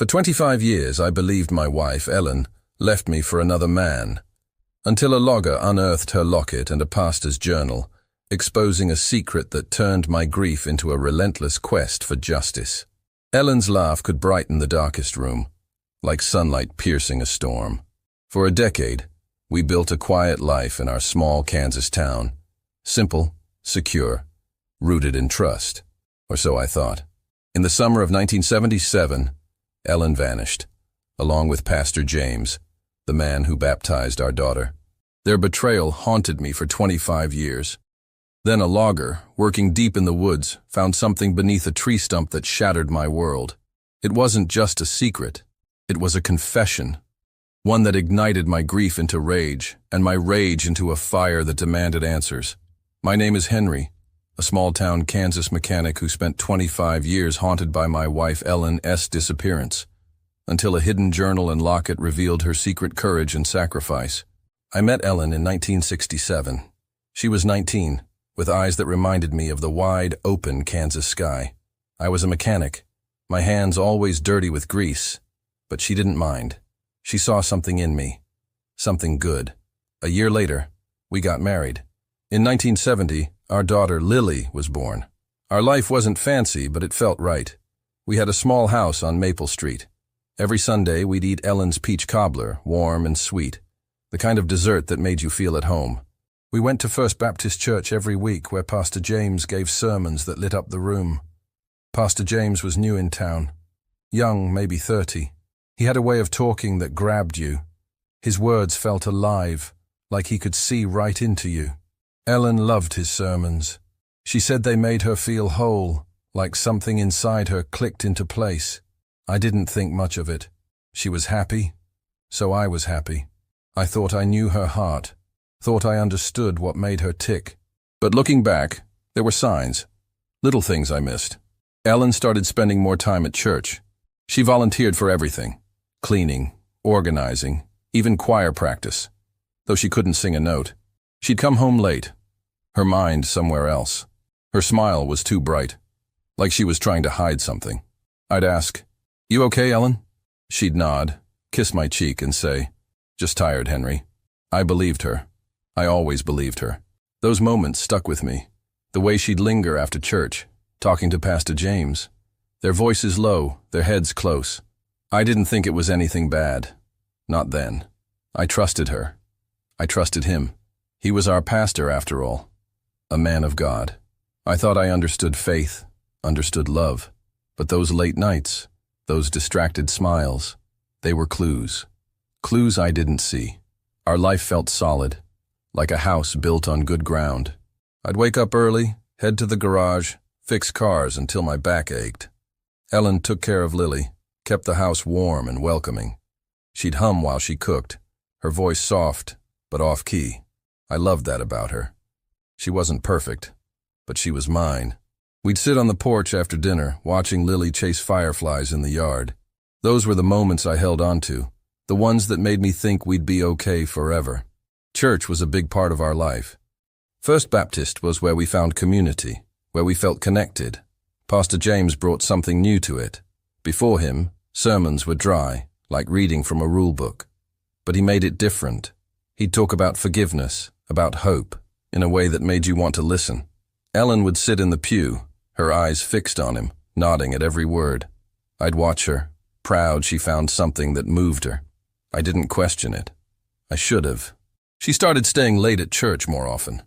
For 25 years, I believed my wife, Ellen, left me for another man, until a logger unearthed her locket and a pastor's journal, exposing a secret that turned my grief into a relentless quest for justice. Ellen's laugh could brighten the darkest room, like sunlight piercing a storm. For a decade, we built a quiet life in our small Kansas town, simple, secure, rooted in trust, or so I thought. In the summer of 1977, Ellen vanished, along with Pastor James, the man who baptized our daughter. Their betrayal haunted me for 25 years. Then a logger, working deep in the woods, found something beneath a tree stump that shattered my world. It wasn't just a secret. It was a confession, one that ignited my grief into rage, and my rage into a fire that demanded answers. My name is Henry, a small-town Kansas mechanic who spent 25 years haunted by my wife Ellen's disappearance, until a hidden journal and locket revealed her secret courage and sacrifice. I met Ellen in 1967. She was 19, with eyes that reminded me of the wide, open Kansas sky. I was a mechanic, my hands always dirty with grease, but she didn't mind. She saw something in me, something good. A year later, we got married. In 1970, our daughter Lily was born. Our life wasn't fancy, but it felt right. We had a small house on Maple Street. Every Sunday, we'd eat Ellen's peach cobbler, warm and sweet, the kind of dessert that made you feel at home. We went to First Baptist Church every week, where Pastor James gave sermons that lit up the room. Pastor James was new in town, young, maybe 30. He had a way of talking that grabbed you. His words felt alive, like he could see right into you. Ellen loved his sermons. She said they made her feel whole, like something inside her clicked into place. I didn't think much of it. She was happy, so I was happy. I thought I knew her heart, thought I understood what made her tick. But looking back, there were signs, little things I missed. Ellen started spending more time at church. She volunteered for everything, cleaning, organizing, even choir practice. Though she couldn't sing a note, she'd come home late, her mind somewhere else. Her smile was too bright, like she was trying to hide something. I'd ask, "You okay, Ellen?" She'd nod, kiss my cheek, and say, "Just tired, Henry." I believed her. I always believed her. Those moments stuck with me. The way she'd linger after church, talking to Pastor James. Their voices low, their heads close. I didn't think it was anything bad. Not then. I trusted her. I trusted him. He was our pastor, after all. A man of God. I thought I understood faith, understood love. But those late nights, those distracted smiles, they were clues. Clues I didn't see. Our life felt solid, like a house built on good ground. I'd wake up early, head to the garage, fix cars until my back ached. Ellen took care of Lily, kept the house warm and welcoming. She'd hum while she cooked, her voice soft but off-key. I loved that about her. She wasn't perfect, but she was mine. We'd sit on the porch after dinner, watching Lily chase fireflies in the yard. Those were the moments I held on to, the ones that made me think we'd be okay forever. Church was a big part of our life. First Baptist was where we found community, where we felt connected. Pastor James brought something new to it. Before him, sermons were dry, like reading from a rule book. But he made it different. He'd talk about forgiveness, about hope, in a way that made you want to listen. Ellen would sit in the pew, her eyes fixed on him, nodding at every word. I'd watch her, proud she found something that moved her. I didn't question it. I should have. She started staying late at church more often.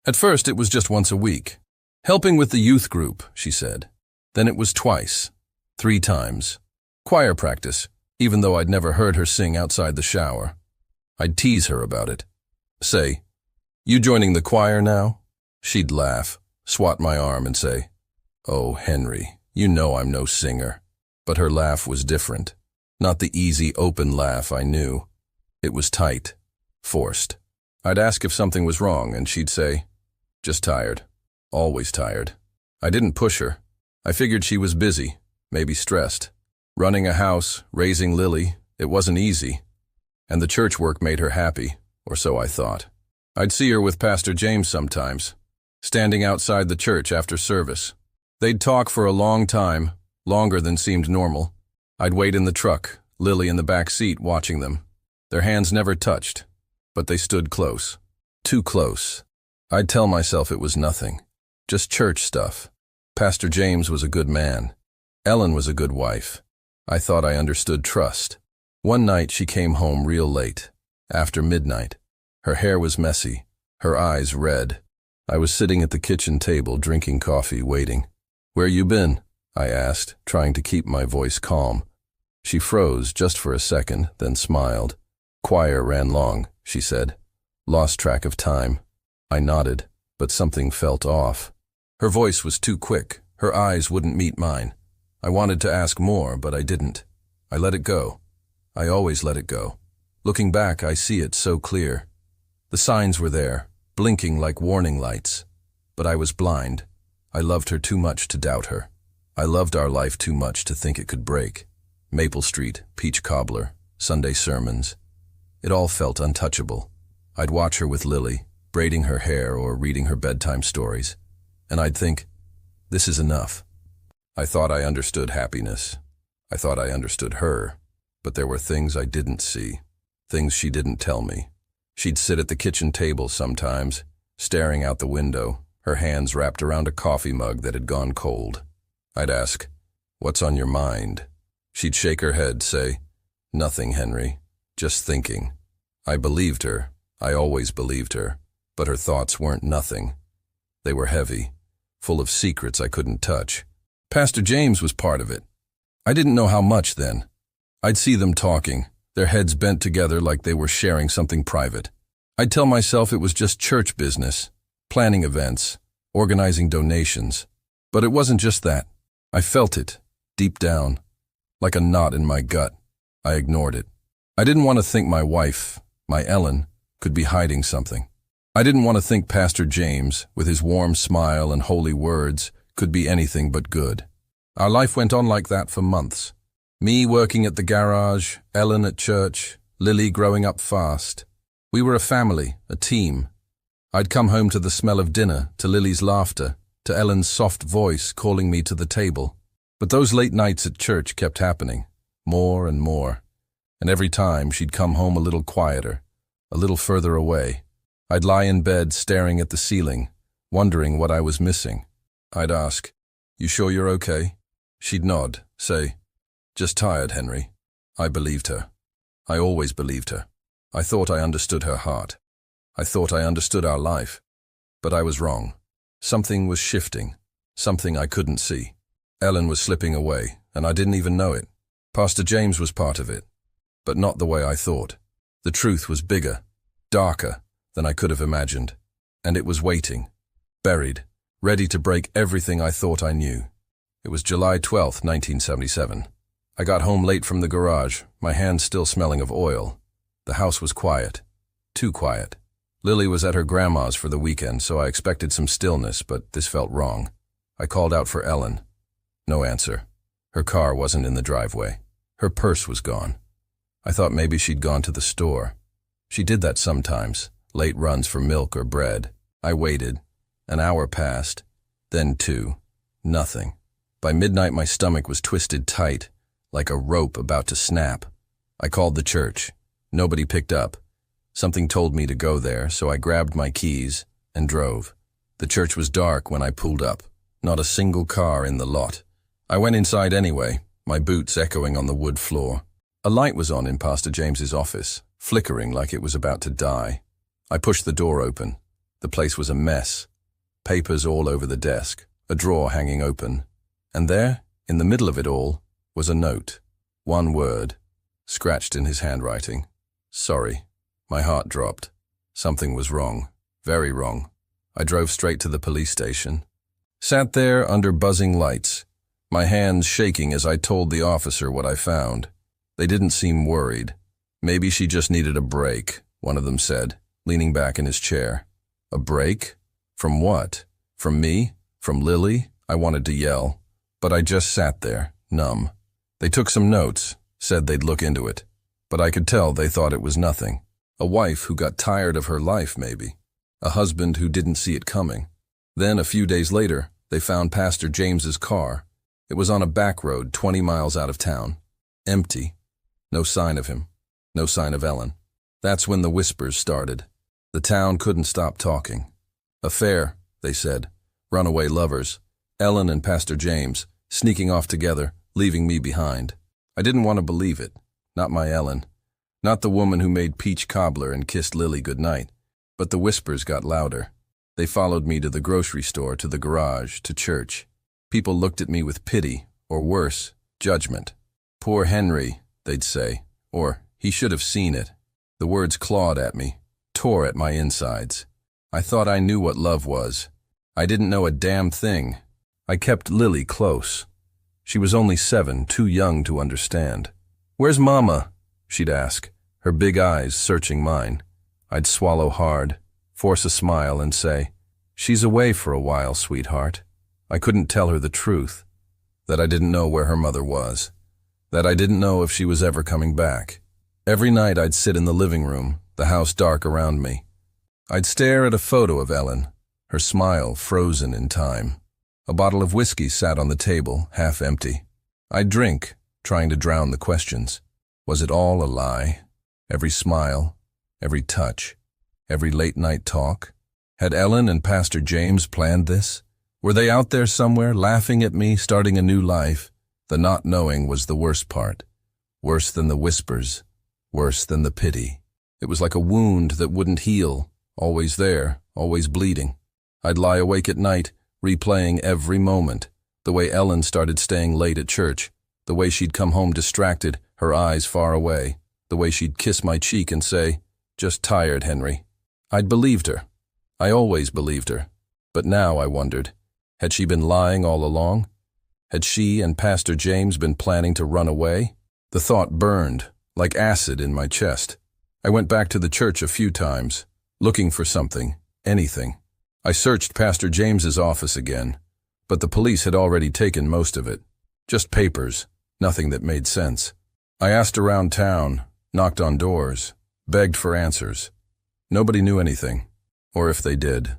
At first it was just once a week. Helping with the youth group, she said. Then it was twice, 3 times. Choir practice, even though I'd never heard her sing outside the shower. I'd tease her about it. Say, "You joining the choir now?" She'd laugh, swat my arm and say, "Oh, Henry, you know I'm no singer." But her laugh was different. Not the easy, open laugh I knew. It was tight, forced. I'd ask if something was wrong, and she'd say, "Just tired. Always tired." I didn't push her. I figured she was busy, maybe stressed. Running a house, raising Lily, it wasn't easy. And the church work made her happy, or so I thought. I'd see her with Pastor James sometimes, standing outside the church after service. They'd talk for a long time, longer than seemed normal. I'd wait in the truck, Lily in the back seat watching them. Their hands never touched, but they stood close. Too close. I'd tell myself it was nothing. Just church stuff. Pastor James was a good man. Ellen was a good wife. I thought I understood trust. One night she came home real late, after midnight. Her hair was messy, her eyes red. I was sitting at the kitchen table drinking coffee, waiting. "Where you been?" I asked, trying to keep my voice calm. She froze just for a second, then smiled. "Choir ran long," she said. "Lost track of time." I nodded, but something felt off. Her voice was too quick. Her eyes wouldn't meet mine. I wanted to ask more, but I didn't. I let it go. I always let it go. Looking back, I see it so clear. The signs were there, blinking like warning lights. But I was blind. I loved her too much to doubt her. I loved our life too much to think it could break. Maple Street, peach cobbler, Sunday sermons. It all felt untouchable. I'd watch her with Lily, braiding her hair or reading her bedtime stories. And I'd think, this is enough. I thought I understood happiness. I thought I understood her. But there were things I didn't see. Things she didn't tell me. She'd sit at the kitchen table sometimes, staring out the window, her hands wrapped around a coffee mug that had gone cold. I'd ask, "What's on your mind?" She'd shake her head, say, "Nothing, Henry. Just thinking." I believed her. I always believed her. But her thoughts weren't nothing. They were heavy, full of secrets I couldn't touch. Pastor James was part of it. I didn't know how much then. I'd see them talking, their heads bent together like they were sharing something private. I'd tell myself it was just church business, planning events, organizing donations. But it wasn't just that. I felt it, deep down, like a knot in my gut. I ignored it. I didn't want to think my wife, my Ellen, could be hiding something. I didn't want to think Pastor James, with his warm smile and holy words, could be anything but good. Our life went on like that for months. Me working at the garage, Ellen at church, Lily growing up fast. We were a family, a team. I'd come home to the smell of dinner, to Lily's laughter, to Ellen's soft voice calling me to the table. But those late nights at church kept happening, more and more. And every time she'd come home a little quieter, a little further away. I'd lie in bed staring at the ceiling, wondering what I was missing. I'd ask, "You sure you're okay?" She'd nod, say, "Just tired, Henry." I believed her. I always believed her. I thought I understood her heart. I thought I understood our life. But I was wrong. Something was shifting, something I couldn't see. Ellen was slipping away, and I didn't even know it. Pastor James was part of it, but not the way I thought. The truth was bigger, darker than I could have imagined, and it was waiting, buried, ready to break everything I thought I knew. It was July 12th, 1977. I got home late from the garage, my hands still smelling of oil. The house was quiet, too quiet. Lily was at her grandma's for the weekend, so I expected some stillness, but this felt wrong. I called out for Ellen. No answer. Her car wasn't in the driveway. Her purse was gone. I thought maybe she'd gone to the store. She did that sometimes, late runs for milk or bread. I waited. An hour passed, then two. Nothing. By midnight my stomach was twisted tight, like a rope about to snap. I called the church. Nobody picked up. Something told me to go there, so I grabbed my keys and drove. The church was dark when I pulled up. Not a single car in the lot. I went inside anyway, my boots echoing on the wood floor. A light was on in Pastor James's office, flickering like it was about to die. I pushed the door open. The place was a mess. Papers all over the desk, a drawer hanging open. And there, in the middle of it all, was a note. One word, scratched in his handwriting. Sorry. My heart dropped. Something was wrong. Very wrong. I drove straight to the police station. Sat there under buzzing lights, my hands shaking as I told the officer what I found. They didn't seem worried. Maybe she just needed a break, one of them said, leaning back in his chair. A break? From what? From me? From Lily? I wanted to yell. But I just sat there, numb. They took some notes, said they'd look into it. But I could tell they thought it was nothing. A wife who got tired of her life, maybe. A husband who didn't see it coming. Then, a few days later, they found Pastor James's car. It was on a back road 20 miles out of town. Empty. No sign of him. No sign of Ellen. That's when the whispers started. The town couldn't stop talking. Affair, they said. Runaway lovers. Ellen and Pastor James, sneaking off together, leaving me behind. I didn't want to believe it. Not my Ellen. Not the woman who made peach cobbler and kissed Lily goodnight. But the whispers got louder. They followed me to the grocery store, to the garage, to church. People looked at me with pity, or worse, judgment. Poor Henry, they'd say, or he should have seen it. The words clawed at me, tore at my insides. I thought I knew what love was. I didn't know a damn thing. I kept Lily close. She was only 7, too young to understand. "Where's Mama?" she'd ask, her big eyes searching mine. I'd swallow hard, force a smile, and say, "She's away for a while, sweetheart." I couldn't tell her the truth, that I didn't know where her mother was, that I didn't know if she was ever coming back. Every night I'd sit in the living room, the house dark around me. I'd stare at a photo of Ellen, her smile frozen in time. A bottle of whiskey sat on the table, half empty. I'd drink, trying to drown the questions. Was it all a lie? Every smile, every touch, every late-night talk? Had Ellen and Pastor James planned this? Were they out there somewhere, laughing at me, starting a new life? The not knowing was the worst part. Worse than the whispers. Worse than the pity. It was like a wound that wouldn't heal, always there, always bleeding. I'd lie awake at night, replaying every moment. The way Ellen started staying late at church. The way she'd come home distracted, her eyes far away. The way she'd kiss my cheek and say, "Just tired, Henry." I'd believed her. I always believed her. But now I wondered, had she been lying all along? Had she and Pastor James been planning to run away? The thought burned, like acid in my chest. I went back to the church a few times, looking for something, anything. I searched Pastor James's office again, but the police had already taken most of it. Just papers, nothing that made sense. I asked around town, knocked on doors, begged for answers. Nobody knew anything, or if they did,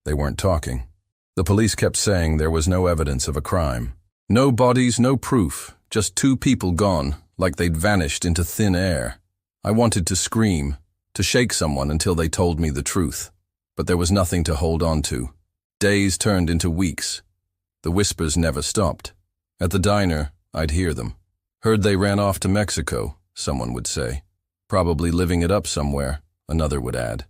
they weren't talking. The police kept saying there was no evidence of a crime. No bodies, no proof, just 2 people gone, like they'd vanished into thin air. I wanted to scream, to shake someone until they told me the truth. But there was nothing to hold on to. Days turned into weeks. The whispers never stopped. At the diner, I'd hear them. "Heard they ran off to Mexico," someone would say. "Probably living it up somewhere," another would add.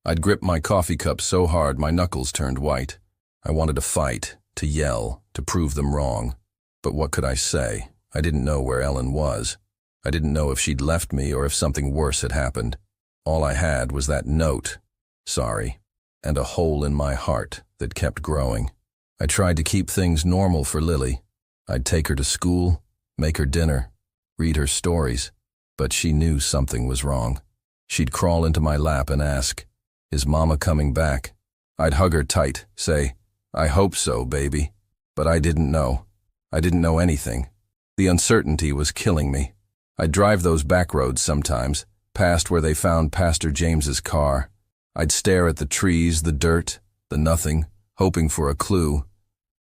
I'd grip my coffee cup so hard my knuckles turned white. I wanted to fight, to yell, to prove them wrong. But what could I say? I didn't know where Ellen was. I didn't know if she'd left me or if something worse had happened. All I had was that note, "Sorry," and a hole in my heart that kept growing. I tried to keep things normal for Lily. I'd take her to school, make her dinner, read her stories, but she knew something was wrong. She'd crawl into my lap and ask, "Is Mama coming back?" I'd hug her tight, say, "I hope so, baby." But I didn't know. I didn't know anything. The uncertainty was killing me. I'd drive those back roads sometimes, past where they found Pastor James's car. I'd stare at the trees, the dirt, the nothing, hoping for a clue.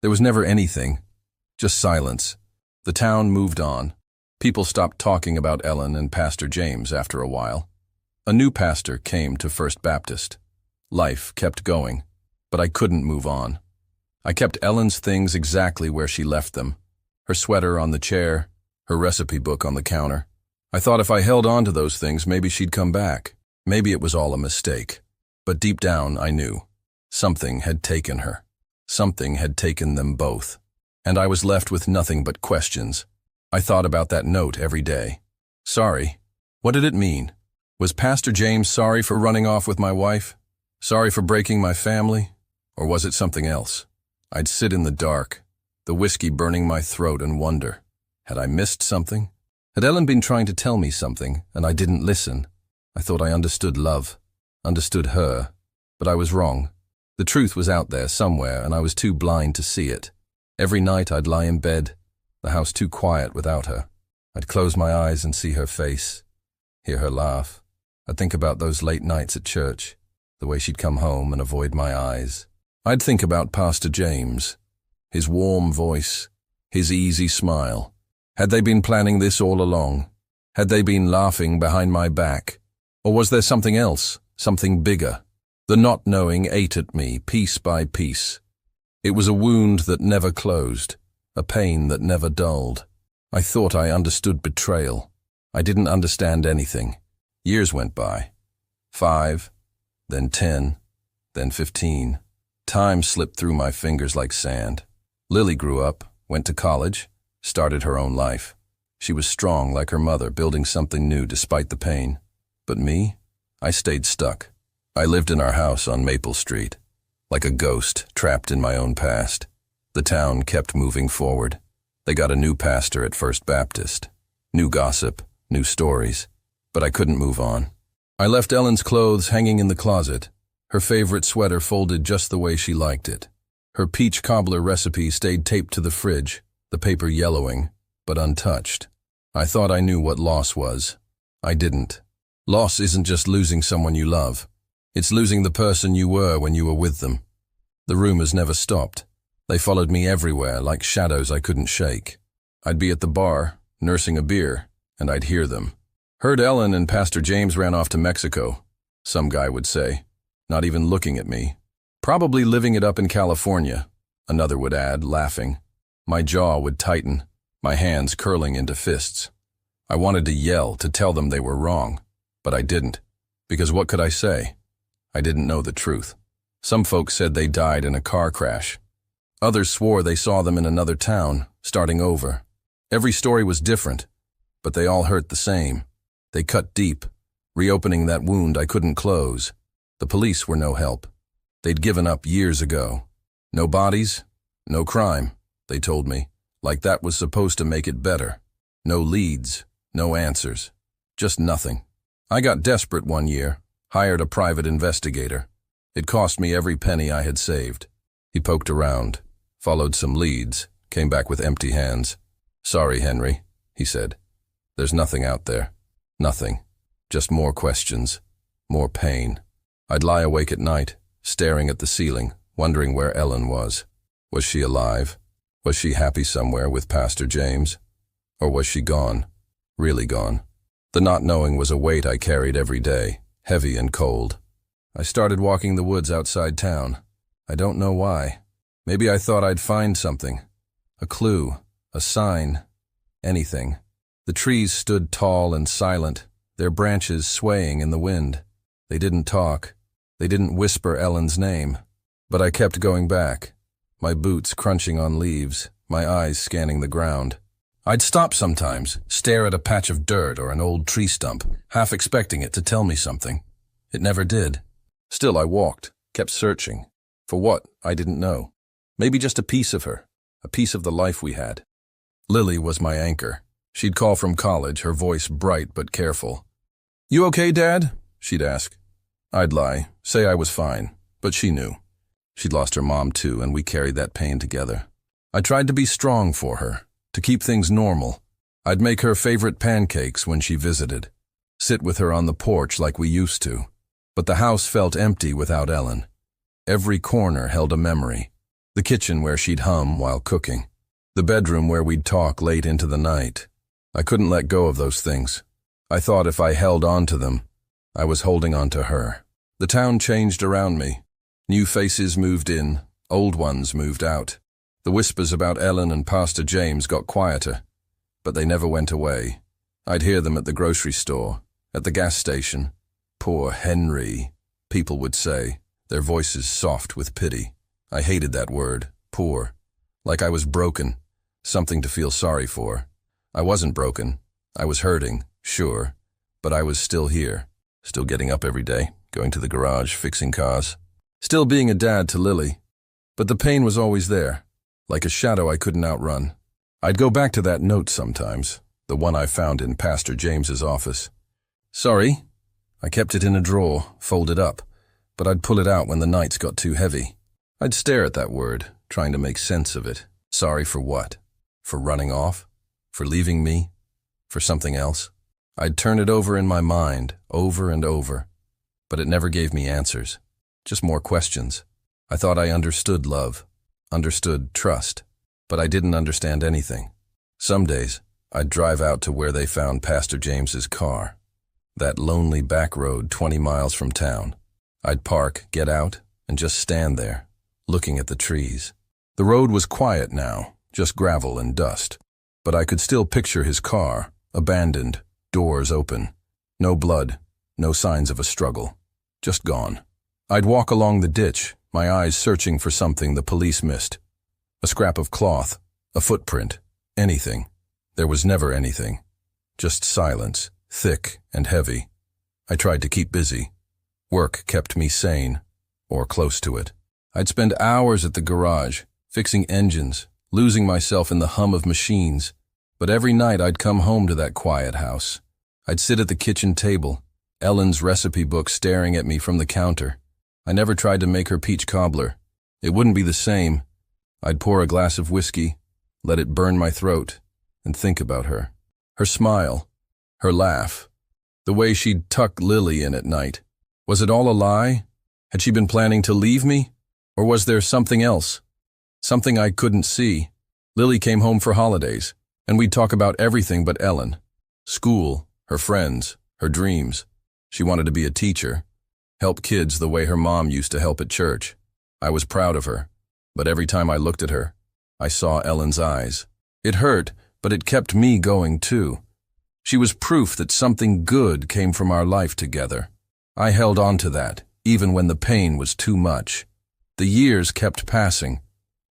There was never anything, just silence. The town moved on. People stopped talking about Ellen and Pastor James after a while. A new pastor came to First Baptist. Life kept going, but I couldn't move on. I kept Ellen's things exactly where she left them. Her sweater on the chair, her recipe book on the counter. I thought if I held on to those things, maybe she'd come back. Maybe it was all a mistake. But deep down, I knew. Something had taken her. Something had taken them both. And I was left with nothing but questions. I thought about that note every day. Sorry. What did it mean? Was Pastor James sorry for running off with my wife? Sorry for breaking my family? Or was it something else? I'd sit in the dark, the whiskey burning my throat, and wonder, had I missed something? Had Ellen been trying to tell me something, and I didn't listen? I thought I understood love, understood her, but I was wrong. The truth was out there somewhere, and I was too blind to see it. Every night I'd lie in bed, the house too quiet without her. I'd close my eyes and see her face, hear her laugh. I'd think about those late nights at church, the way she'd come home and avoid my eyes. I'd think about Pastor James, his warm voice, his easy smile, Had they been planning this all along? Had they been laughing behind my back? Or was there something else, something bigger? The not knowing ate at me, piece by piece. It was a wound that never closed, a pain that never dulled. I thought I understood betrayal. I didn't understand anything. Years went by. 5, then 10, then 15. Time slipped through my fingers like sand. Lily grew up, went to college, started her own life. She was strong like her mother, building something new despite the pain. But me? I stayed stuck. I lived in our house on Maple Street, like a ghost trapped in my own past. The town kept moving forward. They got a new pastor at First Baptist. New gossip, new stories. But I couldn't move on. I left Ellen's clothes hanging in the closet, her favorite sweater folded just the way she liked it. Her peach cobbler recipe stayed taped to the fridge, the paper yellowing, but untouched. I thought I knew what loss was. I didn't. Loss isn't just losing someone you love. It's losing the person you were when you were with them. The rumors never stopped. They followed me everywhere like shadows I couldn't shake. I'd be at the bar, nursing a beer, and I'd hear them. Heard Ellen and Pastor James ran off to Mexico, some guy would say, not even looking at me. Probably living it up in California, another would add, laughing. My jaw would tighten, my hands curling into fists. I wanted to yell, to tell them they were wrong, but I didn't, because what could I say? I didn't know the truth. Some folks said they died in a car crash. Others swore they saw them in another town, starting over. Every story was different, but they all hurt the same. They cut deep, reopening that wound I couldn't close. The police were no help. They'd given up years ago. No bodies, no crime, they told me, like that was supposed to make it better. No leads, no answers, just nothing. I got desperate one year, hired a private investigator. It cost me every penny I had saved. He poked around, followed some leads, came back with empty hands. "Sorry, Henry," he said. "There's nothing out there. Nothing. Just more questions. More pain." I'd lie awake at night, staring at the ceiling, wondering where Ellen was. Was she alive? Was she happy somewhere with Pastor James? Or was she gone? Really gone? The not knowing was a weight I carried every day, heavy and cold. I started walking the woods outside town. I don't know why. Maybe I thought I'd find something. A clue, a sign, anything. The trees stood tall and silent, their branches swaying in the wind. They didn't talk. They didn't whisper Ellen's name. But I kept going back, my boots crunching on leaves, my eyes scanning the ground. I'd stop sometimes, stare at a patch of dirt or an old tree stump, half expecting it to tell me something. It never did. Still I walked, kept searching. For what? I didn't know. Maybe just a piece of her, a piece of the life we had. Lily was my anchor. She'd call from college, her voice bright but careful. "You okay, Dad?" she'd ask. I'd lie, say I was fine, but she knew. She'd lost her mom too, and we carried that pain together. I tried to be strong for her, to keep things normal. I'd make her favorite pancakes when she visited, sit with her on the porch like we used to. But the house felt empty without Ellen. Every corner held a memory. The kitchen where she'd hum while cooking. The bedroom where we'd talk late into the night. I couldn't let go of those things. I thought if I held on to them, I was holding on to her. The town changed around me. New faces moved in, old ones moved out. The whispers about Ellen and Pastor James got quieter, but they never went away. I'd hear them at the grocery store, at the gas station. "Poor Henry," people would say, their voices soft with pity. I hated that word, poor, like I was broken, something to feel sorry for. I wasn't broken. I was hurting, sure, but I was still here, still getting up every day, going to the garage, fixing cars, still being a dad to Lily. But the pain was always there, like a shadow I couldn't outrun. I'd go back to that note sometimes, the one I found in Pastor James's office. "Sorry." I kept it in a drawer, folded up, but I'd pull it out when the nights got too heavy. I'd stare at that word, trying to make sense of it. Sorry for what? For running off? For leaving me? For something else? I'd turn it over in my mind, over and over, but it never gave me answers, just more questions. I thought I understood love, understood trust, but I didn't understand anything. Some days, I'd drive out to where they found Pastor James's car. That lonely back road 20 miles from town. I'd park, get out, and just stand there, looking at the trees. The road was quiet now, just gravel and dust. But I could still picture his car, abandoned, doors open. No blood, no signs of a struggle. Just gone. I'd walk along the ditch, my eyes searching for something the police missed. A scrap of cloth, a footprint, anything. There was never anything. Just silence, thick and heavy. I tried to keep busy. Work kept me sane, or close to it. I'd spend hours at the garage, fixing engines, losing myself in the hum of machines. But every night I'd come home to that quiet house. I'd sit at the kitchen table, Ellen's recipe book staring at me from the counter. I never tried to make her peach cobbler. It wouldn't be the same. I'd pour a glass of whiskey, let it burn my throat, and think about her. Her smile, her laugh, the way she'd tuck Lily in at night. Was it all a lie? Had she been planning to leave me? Or was there something else? Something I couldn't see. Lily came home for holidays, and we'd talk about everything but Ellen. School, her friends, her dreams. She wanted to be a teacher, help kids the way her mom used to help at church. I was proud of her, but every time I looked at her, I saw Ellen's eyes. It hurt, but it kept me going too. She was proof that something good came from our life together. I held on to that, even when the pain was too much. The years kept passing.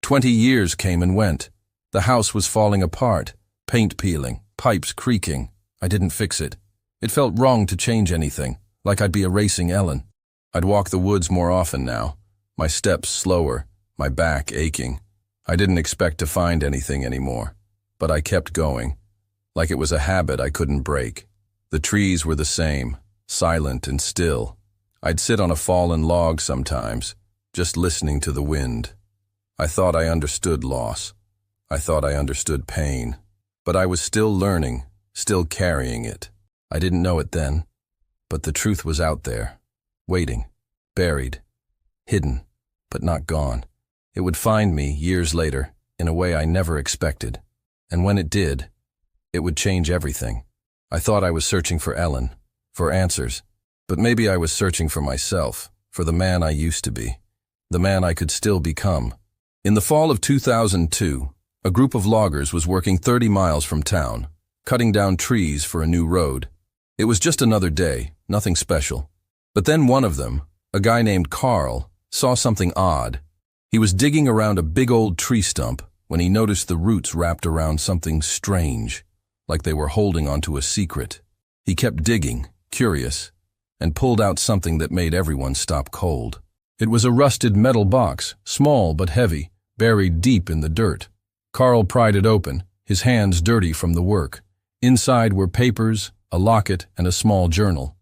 20 years came and went. The house was falling apart, paint peeling, pipes creaking. I didn't fix it. It felt wrong to change anything, like I'd be erasing Ellen. I'd walk the woods more often now, my steps slower, my back aching. I didn't expect to find anything anymore, but I kept going, like it was a habit I couldn't break. The trees were the same, silent and still. I'd sit on a fallen log sometimes, just listening to the wind. I thought I understood loss. I thought I understood pain. But I was still learning, still carrying it. I didn't know it then, but the truth was out there, waiting, buried, hidden, but not gone. It would find me years later in a way I never expected. And when it did, it would change everything. I thought I was searching for Ellen, for answers, but maybe I was searching for myself, for the man I used to be, the man I could still become. In the fall of 2002, a group of loggers was working 30 miles from town, cutting down trees for a new road. It was just another day, nothing special. But then one of them, a guy named Carl, saw something odd. He was digging around a big old tree stump when he noticed the roots wrapped around something strange, like they were holding onto a secret. He kept digging, curious, and pulled out something that made everyone stop cold. It was a rusted metal box, small but heavy, buried deep in the dirt. Carl pried it open, his hands dirty from the work. Inside were papers, a locket, and a small journal.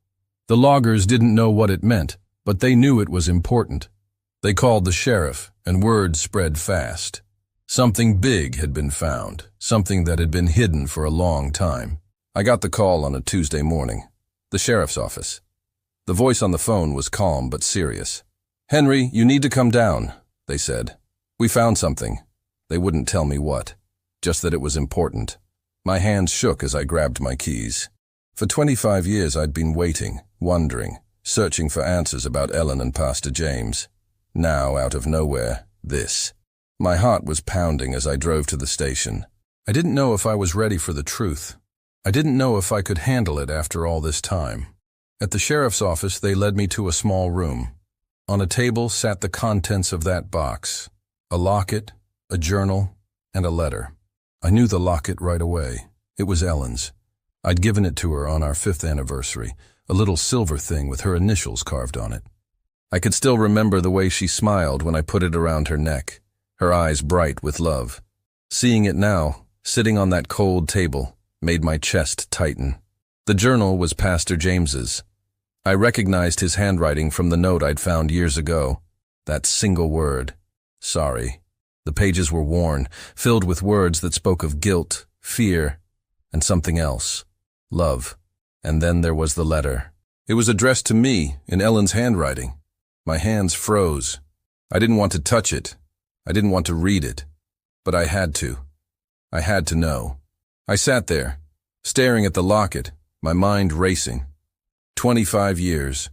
The loggers didn't know what it meant, but they knew it was important. They called the sheriff, and word spread fast. Something big had been found, something that had been hidden for a long time. I got the call on a Tuesday morning. The sheriff's office. The voice on the phone was calm but serious. "Henry, you need to come down," they said. "We found something." They wouldn't tell me what, just that it was important. My hands shook as I grabbed my keys. For 25 years I'd been waiting, wondering, searching for answers about Ellen and Pastor James. Now, out of nowhere, this. My heart was pounding as I drove to the station. I didn't know if I was ready for the truth. I didn't know if I could handle it after all this time. At the sheriff's office, they led me to a small room. On a table sat the contents of that box: a locket, a journal, and a letter. I knew the locket right away. It was Ellen's. I'd given it to her on our 5th anniversary, a little silver thing with her initials carved on it. I could still remember the way she smiled when I put it around her neck, her eyes bright with love. Seeing it now, sitting on that cold table, made my chest tighten. The journal was Pastor James's. I recognized his handwriting from the note I'd found years ago. That single word, sorry. The pages were worn, filled with words that spoke of guilt, fear, and something else, love. And then there was the letter. It was addressed to me in Ellen's handwriting. My hands froze. I didn't want to touch it. I didn't want to read it. But I had to. I had to know. I sat there, staring at the locket, my mind racing. 25 years.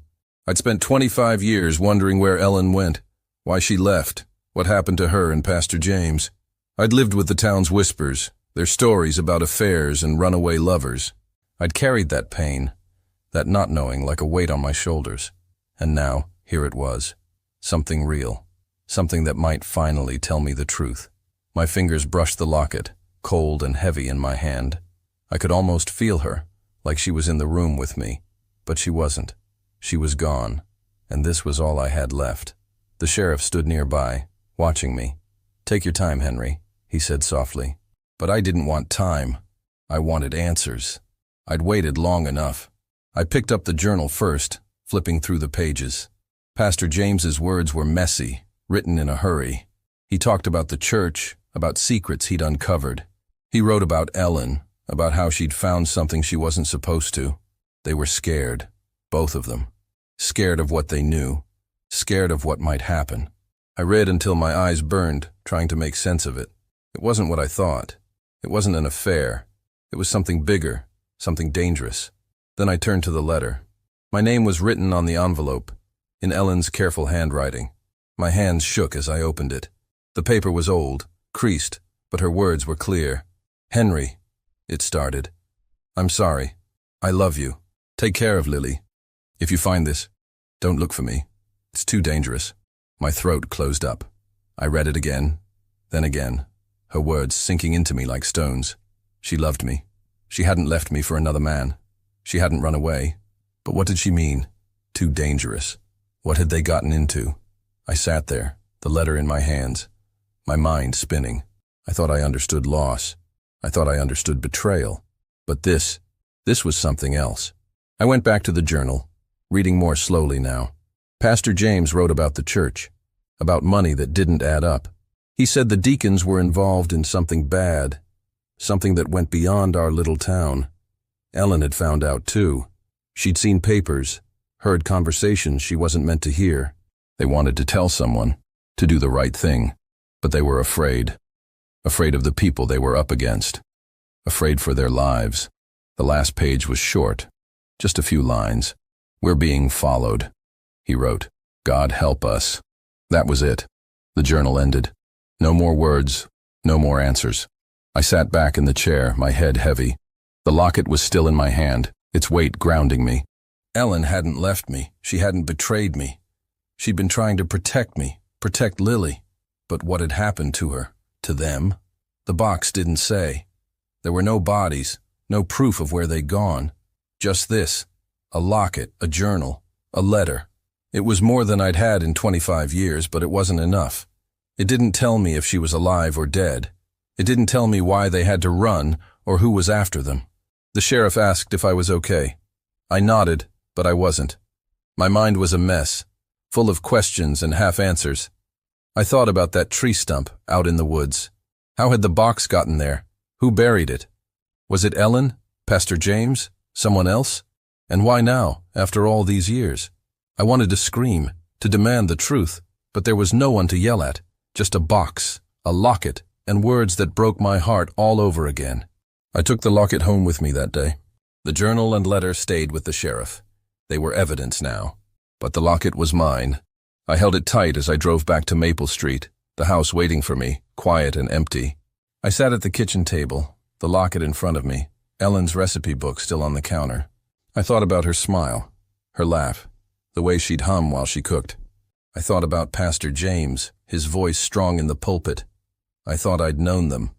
I'd spent 25 years wondering where Ellen went, why she left, what happened to her and Pastor James. I'd lived with the town's whispers, their stories about affairs and runaway lovers. I'd carried that pain, that not knowing like a weight on my shoulders. And now, here it was. Something real. Something that might finally tell me the truth. My fingers brushed the locket, cold and heavy in my hand. I could almost feel her, like she was in the room with me. But she wasn't. She was gone. And this was all I had left. The sheriff stood nearby, watching me. "Take your time, Henry," he said softly. But I didn't want time. I wanted answers. I'd waited long enough. I picked up the journal first, flipping through the pages. Pastor James's words were messy, written in a hurry. He talked about the church, about secrets he'd uncovered. He wrote about Ellen, about how she'd found something she wasn't supposed to. They were scared, both of them. Scared of what they knew, scared of what might happen. I read until my eyes burned, trying to make sense of it. It wasn't what I thought. It wasn't an affair. It was something bigger, something dangerous. Then I turned to the letter. My name was written on the envelope, in Ellen's careful handwriting. My hands shook as I opened it. The paper was old, creased, but her words were clear. "Henry," it started. "I'm sorry. I love you. Take care of Lily. If you find this, don't look for me. It's too dangerous." My throat closed up. I read it again, then again, her words sinking into me like stones. She loved me. She hadn't left me for another man. She hadn't run away. But what did she mean? Too dangerous. What had they gotten into? I sat there, the letter in my hands, my mind spinning. I thought I understood loss. I thought I understood betrayal. But this was something else. I went back to the journal, reading more slowly now. Pastor James wrote about the church, about money that didn't add up. He said the deacons were involved in something bad, something that went beyond our little town. Ellen had found out too. She'd seen papers, heard conversations she wasn't meant to hear. They wanted to tell someone, to do the right thing, but they were afraid. Afraid of the people they were up against. Afraid for their lives. The last page was short, just a few lines. "We're being followed," he wrote. "God help us." That was it. The journal ended. No more words, no more answers. I sat back in the chair, my head heavy. The locket was still in my hand, its weight grounding me. Ellen hadn't left me. She hadn't betrayed me. She'd been trying to protect me, protect Lily. But what had happened to her? To them? The box didn't say. There were no bodies, no proof of where they'd gone. Just this, a locket, a journal, a letter. It was more than I'd had in 25 years, but it wasn't enough. It didn't tell me if she was alive or dead. It didn't tell me why they had to run or who was after them. The sheriff asked if I was okay. I nodded, but I wasn't. My mind was a mess, full of questions and half-answers. I thought about that tree stump out in the woods. How had the box gotten there? Who buried it? Was it Ellen? Pastor James? Someone else? And why now, after all these years? I wanted to scream, to demand the truth, but there was no one to yell at. Just a box, a locket, and words that broke my heart all over again. I took the locket home with me that day. The journal and letter stayed with the sheriff. They were evidence now. But the locket was mine. I held it tight as I drove back to Maple Street, the house waiting for me, quiet and empty. I sat at the kitchen table, the locket in front of me, Ellen's recipe book still on the counter. I thought about her smile, her laugh, the way she'd hum while she cooked. I thought about Pastor James, his voice strong in the pulpit. I thought I'd known them.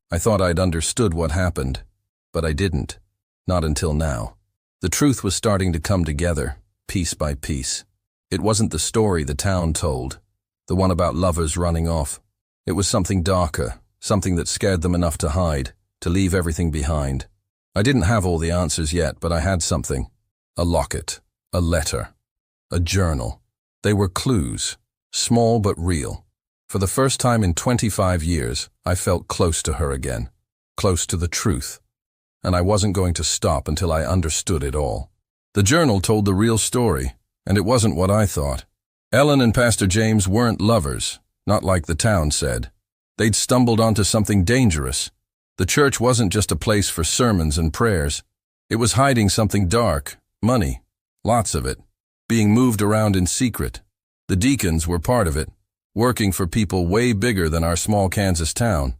I thought I'd understood what happened. But I didn't. Not until now. The truth was starting to come together, piece by piece. It wasn't the story the town told, the one about lovers running off. It was something darker, something that scared them enough to hide, to leave everything behind. I didn't have all the answers yet, but I had something. A locket, a letter, a journal. They were clues, small but real. For the first time in 25 years, I felt close to her again, close to the truth. And I wasn't going to stop until I understood it all. The journal told the real story, and it wasn't what I thought. Ellen and Pastor James weren't lovers, not like the town said. They'd stumbled onto something dangerous, The church wasn't just a place for sermons and prayers. It was hiding something dark, money, lots of it, being moved around in secret. The deacons were part of it, working for people way bigger than our small Kansas town.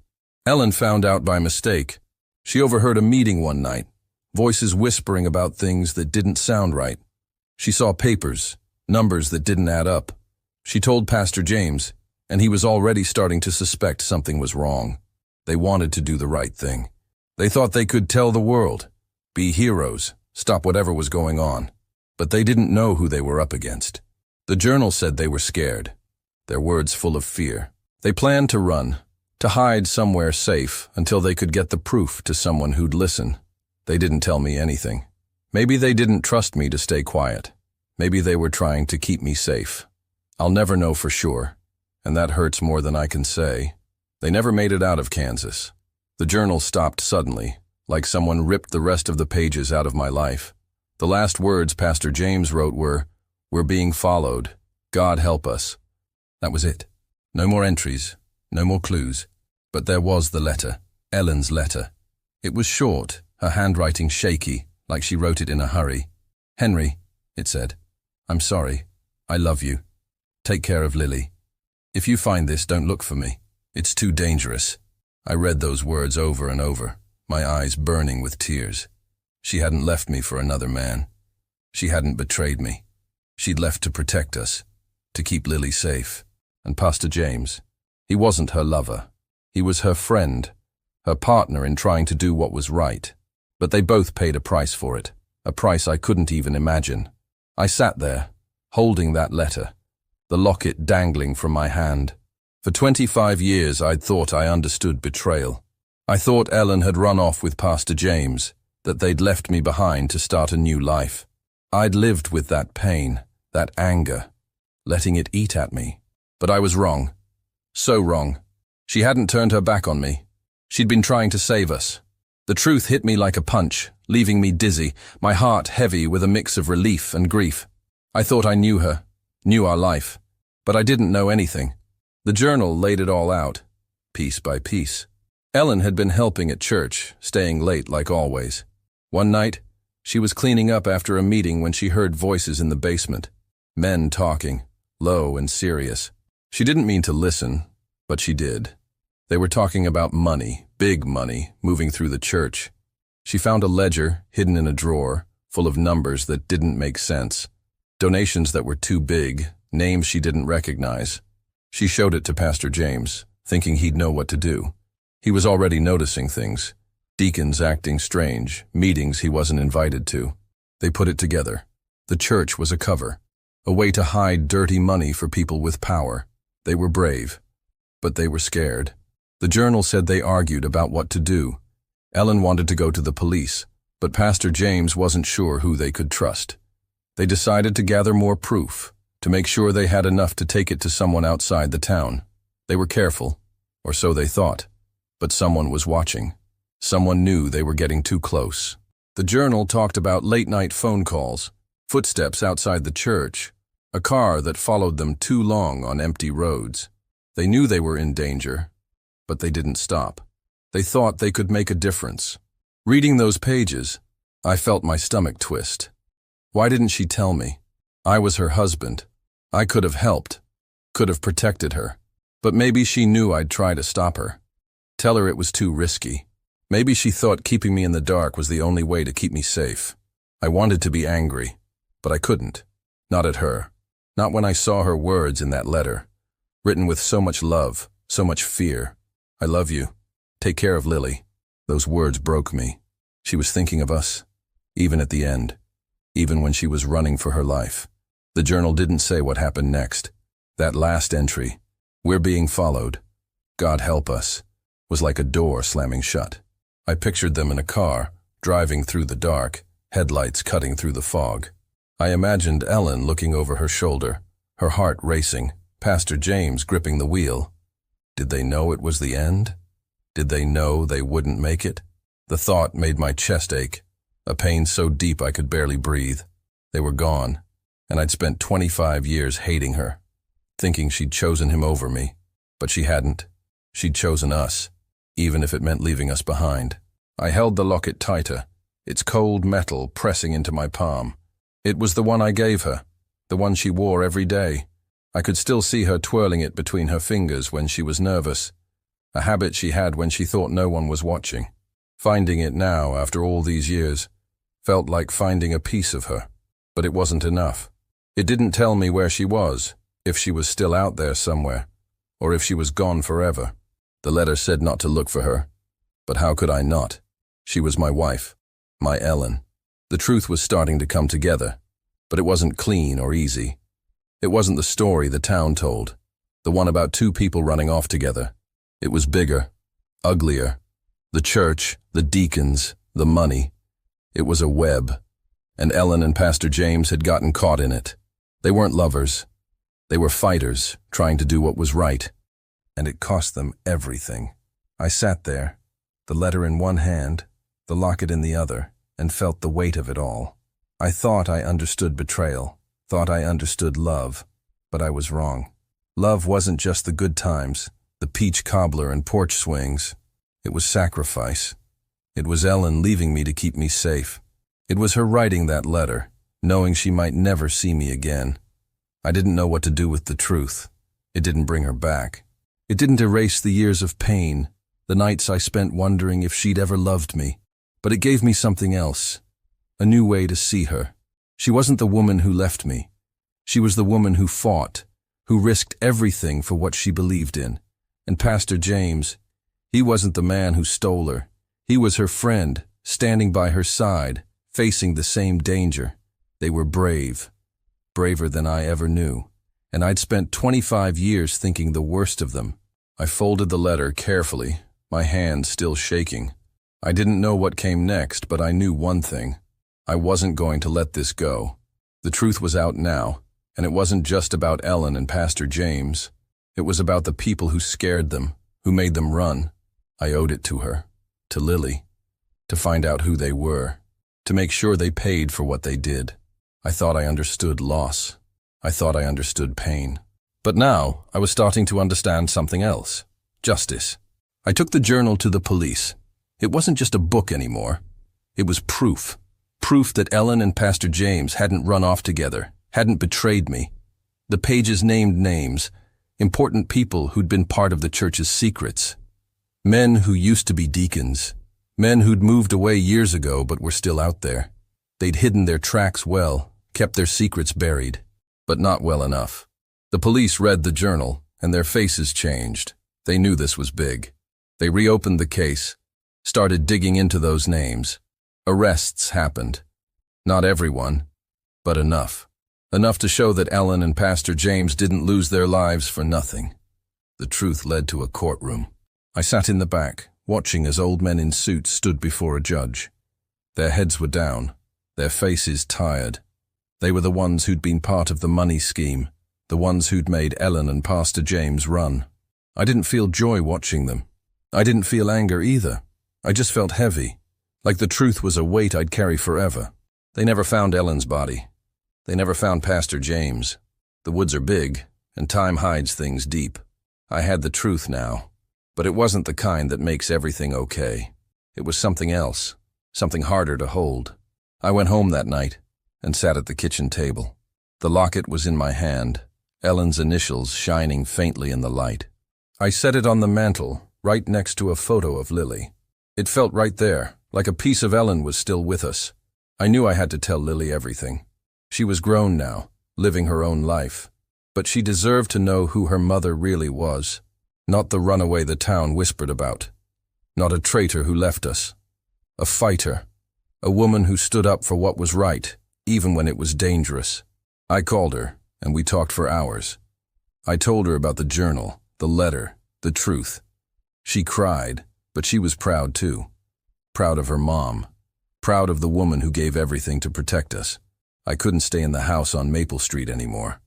Ellen found out by mistake. She overheard a meeting one night, voices whispering about things that didn't sound right. She saw papers, numbers that didn't add up. She told Pastor James, and he was already starting to suspect something was wrong. They wanted to do the right thing. They thought they could tell the world, be heroes, stop whatever was going on. But they didn't know who they were up against. The Journal said they were scared, their words full of fear. They planned to run, to hide somewhere safe until they could get the proof to someone who'd listen. They didn't tell me anything. Maybe they didn't trust me to stay quiet. Maybe they were trying to keep me safe. I'll never know for sure, and that hurts more than I can say. They never made it out of Kansas. The Journal stopped suddenly, like someone ripped the rest of the pages out of my life. The last words Pastor James wrote were, "We're being followed. God help us." That was it. No more entries, no more clues. But there was the letter, Ellen's letter. It was short, her handwriting shaky, like she wrote it in a hurry. "Henry," it said, "I'm sorry. I love you. Take care of Lily. If you find this, don't look for me. It's too dangerous." I read those words over and over, my eyes burning with tears. She hadn't left me for another man. She hadn't betrayed me. She'd left to protect us, to keep Lily safe. And Pastor James, he wasn't her lover. He was her friend, her partner in trying to do what was right. But they both paid a price for it, a price I couldn't even imagine. I sat there, holding that letter, the locket dangling from my hand. For 25 years I'd thought I understood betrayal. I thought Ellen had run off with Pastor James, that they'd left me behind to start a new life. I'd lived with that pain, that anger, letting it eat at me. But I was wrong. So wrong. She hadn't turned her back on me. She'd been trying to save us. The truth hit me like a punch, leaving me dizzy, my heart heavy with a mix of relief and grief. I thought I knew her, knew our life, but I didn't know anything. The Journal laid it all out, piece by piece. Ellen had been helping at church, staying late like always. One night, she was cleaning up after a meeting when she heard voices in the basement, men talking, low and serious. She didn't mean to listen, but she did. They were talking about money, big money, moving through the church. She found a ledger hidden in a drawer, full of numbers that didn't make sense. Donations that were too big, names she didn't recognize. She showed it to Pastor James, thinking he'd know what to do. He was already noticing things. Deacons acting strange, meetings he wasn't invited to. They put it together. The church was a cover, a way to hide dirty money for people with power. They were brave, but they were scared. The Journal said they argued about what to do. Ellen wanted to go to the police, but Pastor James wasn't sure who they could trust. They decided to gather more proof, to make sure they had enough to take it to someone outside the town. They were careful, or so they thought, but someone was watching. Someone knew they were getting too close. The Journal talked about late-night phone calls, footsteps outside the church, a car that followed them too long on empty roads. They knew they were in danger, but they didn't stop. They thought they could make a difference. Reading those pages, I felt my stomach twist. Why didn't she tell me? I was her husband. I could have helped, could have protected her. But maybe she knew I'd try to stop her. Tell her it was too risky. Maybe she thought keeping me in the dark was the only way to keep me safe. I wanted to be angry, but I couldn't. Not at her. Not when I saw her words in that letter, written with so much love, so much fear. "I love you. Take care of Lily." Those words broke me. She was thinking of us, even at the end, even when she was running for her life. The Journal didn't say what happened next. That last entry, "We're being followed. God help us," was like a door slamming shut. I pictured them in a car, driving through the dark, headlights cutting through the fog. I imagined Ellen looking over her shoulder, her heart racing, Pastor James gripping the wheel. Did they know it was the end? Did they know they wouldn't make it? The thought made my chest ache, a pain so deep I could barely breathe. They were gone, and I'd spent 25 years hating her, thinking she'd chosen him over me. But she hadn't. She'd chosen us. even if it meant leaving us behind. I held the locket tighter, its cold metal pressing into my palm. It was the one I gave her, the one she wore every day. I could still see her twirling it between her fingers when she was nervous, a habit she had when she thought no one was watching. Finding it now, after all these years, felt like finding a piece of her. But it wasn't enough. It didn't tell me where she was, if she was still out there somewhere, or if she was gone forever. The letter said not to look for her, but how could I not? She was my wife, my Ellen. The truth was starting to come together, but it wasn't clean or easy. It wasn't the story the town told, the one about two people running off together. It was bigger, uglier. The church, the deacons, the money. It was a web, and Ellen and Pastor James had gotten caught in it. They weren't lovers. They were fighters, trying to do what was right, and it cost them everything. I sat there, the letter in one hand, the locket in the other, and felt the weight of it all. I thought I understood betrayal, thought I understood love, but I was wrong. Love wasn't just the good times, the peach cobbler and porch swings. It was sacrifice. It was Ellen leaving me to keep me safe. It was her writing that letter, knowing she might never see me again. I didn't know what to do with the truth. It didn't bring her back. It didn't erase the years of pain, the nights I spent wondering if she'd ever loved me. But it gave me something else, a new way to see her. She wasn't the woman who left me. She was the woman who fought, who risked everything for what she believed in. And Pastor James, he wasn't the man who stole her. He was her friend, standing by her side, facing the same danger. They were brave, braver than I ever knew, and I'd spent 25 years thinking the worst of them. I folded the letter carefully, my hand still shaking. I didn't know what came next, but I knew one thing. I wasn't going to let this go. The truth was out now, and it wasn't just about Ellen and Pastor James. It was about the people who scared them, who made them run. I owed it to her, to Lily, to find out who they were, to make sure they paid for what they did. I thought I understood loss. I thought I understood pain. But now I was starting to understand something else. Justice. I took the journal to the police. It wasn't just a book anymore. It was proof. Proof that Ellen and Pastor James hadn't run off together, hadn't betrayed me. The pages named names, important people who'd been part of the church's secrets. Men who used to be deacons. Men who'd moved away years ago but were still out there. They'd hidden their tracks well, kept their secrets buried, but not well enough. The police read the journal, and their faces changed. They knew this was big. They reopened the case, started digging into those names. Arrests happened. Not everyone, but enough. Enough to show that Ellen and Pastor James didn't lose their lives for nothing. The truth led to a courtroom. I sat in the back, watching as old men in suits stood before a judge. Their heads were down, their faces tired. They were the ones who'd been part of the money scheme, the ones who'd made Ellen and Pastor James run. I didn't feel joy watching them. I didn't feel anger either. I just felt heavy, like the truth was a weight I'd carry forever. They never found Ellen's body. They never found Pastor James. The woods are big, and time hides things deep. I had the truth now. But it wasn't the kind that makes everything okay. It was something else, something harder to hold. I went home that night and sat at the kitchen table. The locket was in my hand, Ellen's initials shining faintly in the light. I set it on the mantel, right next to a photo of Lily. It felt right there, like a piece of Ellen was still with us. I knew I had to tell Lily everything. She was grown now, living her own life. But she deserved to know who her mother really was. Not the runaway the town whispered about. Not a traitor who left us. A fighter. A woman who stood up for what was right, even when it was dangerous. I called her, and we talked for hours. I told her about the journal, the letter, the truth. She cried, but she was proud too. Proud of her mom. Proud of the woman who gave everything to protect us. I couldn't stay in the house on Maple Street anymore.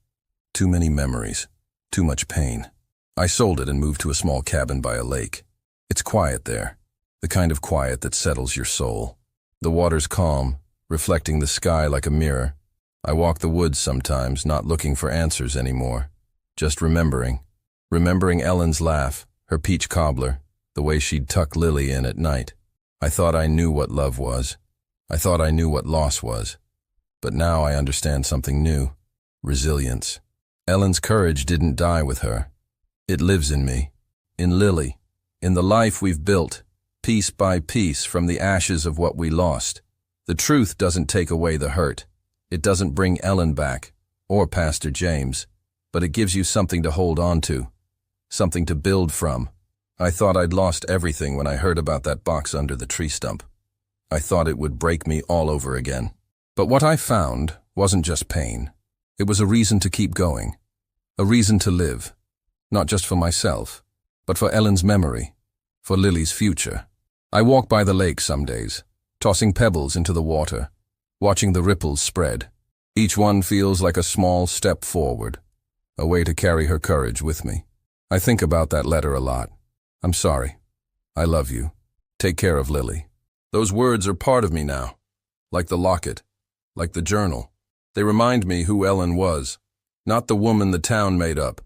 Too many memories. Too much pain. I sold it and moved to a small cabin by a lake. It's quiet there, the kind of quiet that settles your soul. The water's calm, reflecting the sky like a mirror. I walk the woods sometimes, not looking for answers anymore, just remembering. Remembering Ellen's laugh, her peach cobbler, the way she'd tuck Lily in at night. I thought I knew what love was. I thought I knew what loss was. But now I understand something new. Resilience. Ellen's courage didn't die with her. It lives in me, in Lily, in the life we've built, piece by piece from the ashes of what we lost. The truth doesn't take away the hurt. It doesn't bring Ellen back, or Pastor James, but it gives you something to hold on to, something to build from. I thought I'd lost everything when I heard about that box under the tree stump. I thought it would break me all over again. But what I found wasn't just pain. It was a reason to keep going, a reason to live, not just for myself, but for Ellen's memory, for Lily's future. I walk by the lake some days, tossing pebbles into the water, watching the ripples spread. Each one feels like a small step forward, a way to carry her courage with me. I think about that letter a lot. I'm sorry. I love you. Take care of Lily. Those words are part of me now, like the locket, like the journal. They remind me who Ellen was, not the woman the town made up,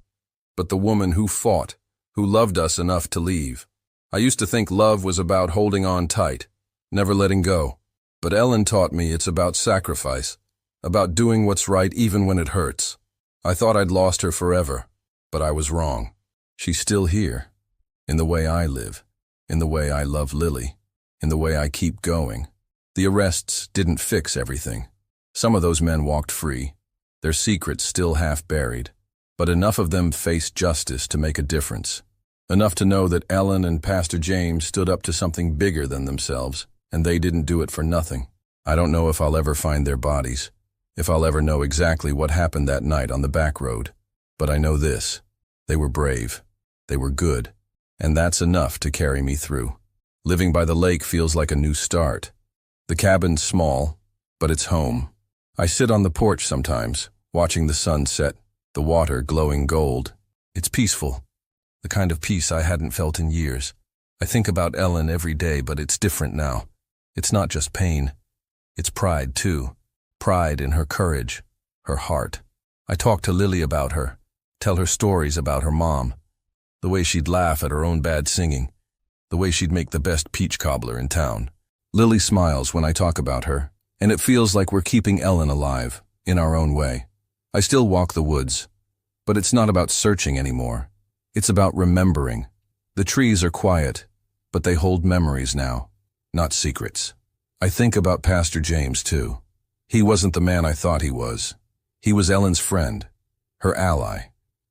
but the woman who fought, who loved us enough to leave. I used to think love was about holding on tight, never letting go. But Ellen taught me it's about sacrifice, about doing what's right even when it hurts. I thought I'd lost her forever, but I was wrong. She's still here, in the way I live, in the way I love Lily, in the way I keep going. The arrests didn't fix everything. Some of those men walked free, their secrets still half buried, but enough of them faced justice to make a difference. Enough to know that Ellen and Pastor James stood up to something bigger than themselves, and they didn't do it for nothing. I don't know if I'll ever find their bodies, if I'll ever know exactly what happened that night on the back road. But I know this: they were brave, they were good, and that's enough to carry me through. Living by the lake feels like a new start. The cabin's small, but it's home. I sit on the porch sometimes, watching the sun set, the water glowing gold. It's peaceful, the kind of peace I hadn't felt in years. I think about Ellen every day, but it's different now. It's not just pain. It's pride, too. Pride in her courage, her heart. I talk to Lily about her, tell her stories about her mom, the way she'd laugh at her own bad singing, the way she'd make the best peach cobbler in town. Lily smiles when I talk about her, and it feels like we're keeping Ellen alive, in our own way. I still walk the woods, but it's not about searching anymore. It's about remembering. The trees are quiet, but they hold memories now, not secrets. I think about Pastor James, too. He wasn't the man I thought he was. He was Ellen's friend, her ally,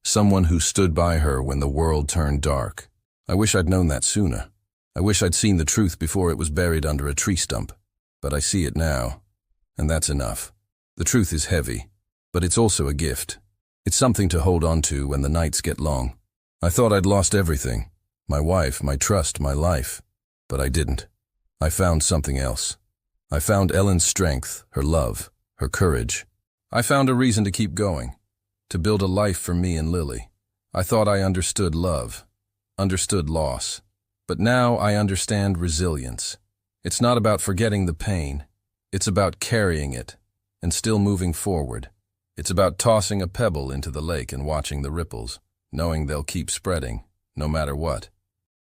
someone who stood by her when the world turned dark. I wish I'd known that sooner. I wish I'd seen the truth before it was buried under a tree stump. But I see it now, and that's enough. The truth is heavy, but it's also a gift. It's something to hold on to when the nights get long. I thought I'd lost everything, my wife, my trust, my life, but I didn't. I found something else. I found Ellen's strength, her love, her courage. I found a reason to keep going, to build a life for me and Lily. I thought I understood love, understood loss, but now I understand resilience. It's not about forgetting the pain. It's about carrying it and still moving forward. It's about tossing a pebble into the lake and watching the ripples, knowing they'll keep spreading, no matter what.